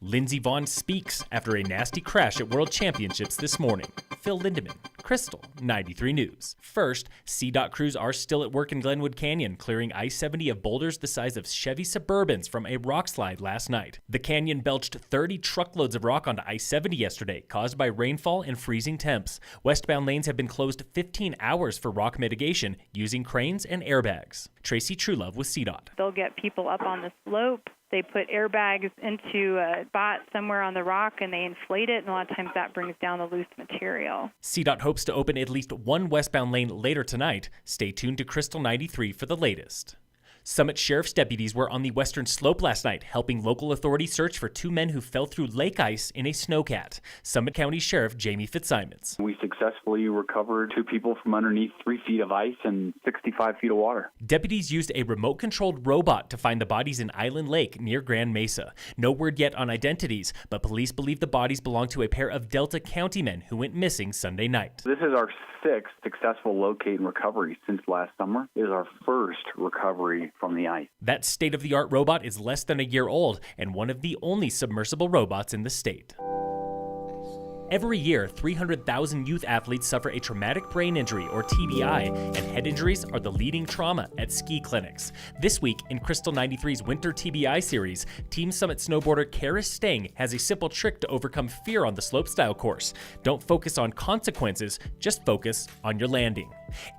Lindsey Vonn speaks after a nasty crash at World Championships this morning. Phil Lindeman, Krystal, 93 News. First, CDOT crews are still at work in Glenwood Canyon, clearing I-70 of boulders the size of Chevy Suburbans from a rockslide last night. The canyon belched 30 truckloads of rock onto I-70 yesterday, caused by rainfall and freezing temps. Westbound lanes have been closed 15 hours for rock mitigation using cranes and airbags. Tracy Truelove with CDOT. They'll get people up on the slope. They put airbags into a spot somewhere on the rock and they inflate it, and a lot of times that brings down the loose material. CDOT hopes to open at least one westbound lane later tonight. Stay tuned to Krystal 93 for the latest. Summit Sheriff's deputies were on the western slope last night, helping local authorities search for two men who fell through lake ice in a snowcat. Summit County Sheriff Jamie Fitzsimons. We successfully recovered two people from underneath 3 feet of ice and 65 feet of water. Deputies used a remote-controlled robot to find the bodies in Island Lake near Grand Mesa. No word yet on identities, but police believe the bodies belong to a pair of Delta County men who went missing Sunday night. This is our 6th successful locate and recovery since last summer. It is our first recovery from the ice. That state-of-the-art robot is less than a year old and one of the only submersible robots in the state. Every year, 300,000 youth athletes suffer a traumatic brain injury, or TBI, and head injuries are the leading trauma at ski clinics. This week, in Krystal 93's Winter TBI Series, Team Summit snowboarder Karis Stang has a simple trick to overcome fear on the slopestyle course. Don't focus on consequences, just focus on your landing.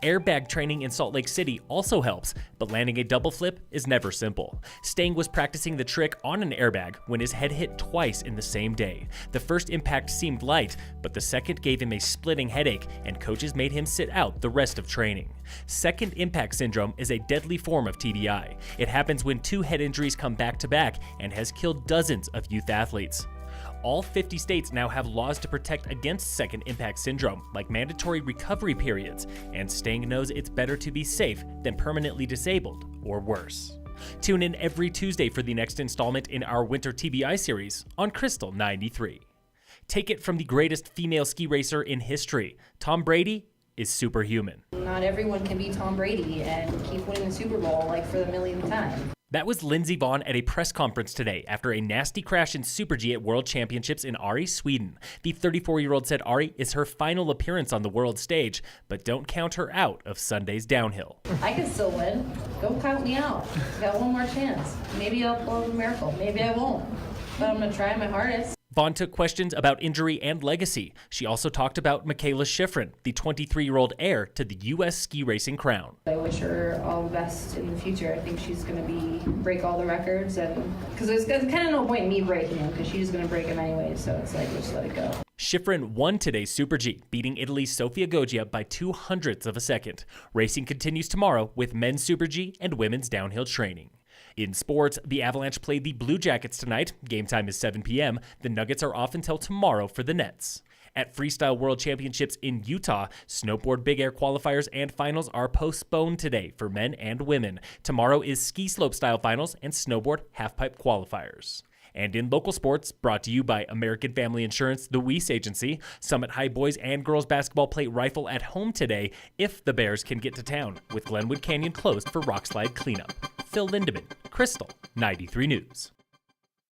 Airbag training in Salt Lake City also helps, but landing a double flip is never simple. Stang was practicing the trick on an airbag when his head hit twice in the same day. The first impact seemed light, but the second gave him a splitting headache, and coaches made him sit out the rest of training. Second impact syndrome is a deadly form of TBI. It happens when two head injuries come back to back and has killed dozens of youth athletes. All 50 states now have laws to protect against second impact syndrome, like mandatory recovery periods, and Stang knows it's better to be safe than permanently disabled or worse. Tune in every Tuesday for the next installment in our Winter TBI series on Krystal 93. Take it from the greatest female ski racer in history. Tom Brady is superhuman. Not everyone can be Tom Brady and keep winning the Super Bowl like for the millionth time. That was Lindsey Vonn at a press conference today after a nasty crash in Super G at World Championships in Ari, Sweden. The 34-year-old said Ari is her final appearance on the world stage, but don't count her out of Sunday's downhill. I can still win. Don't count me out. Got one more chance. Maybe I'll pull a miracle. Maybe I won't. But I'm going to try my hardest. Vonn took questions about injury and legacy. She also talked about Mikaela Shiffrin, the 23-year-old heir to the U.S. ski racing crown. I wish her all the best in the future. I think she's going to break all the records, and because there's kind of no point in me breaking them because she's going to break them anyway, so it's like, just let it go. Shiffrin won today's Super G, beating Italy's Sofia Goggia by 0.02 of a second. Racing continues tomorrow with men's Super G and women's downhill training. In sports, the Avalanche played the Blue Jackets tonight. Game time is 7 p.m. The Nuggets are off until tomorrow for the Nets. At Freestyle World Championships in Utah, snowboard big air qualifiers and finals are postponed today for men and women. Tomorrow is ski slopestyle finals and snowboard halfpipe qualifiers. And in local sports, brought to you by American Family Insurance, the Weiss Agency, Summit High boys and girls basketball play rifle at home today if the Bears can get to town, with Glenwood Canyon closed for Rockslide cleanup. Phil Lindeman, Krystal, 93 News.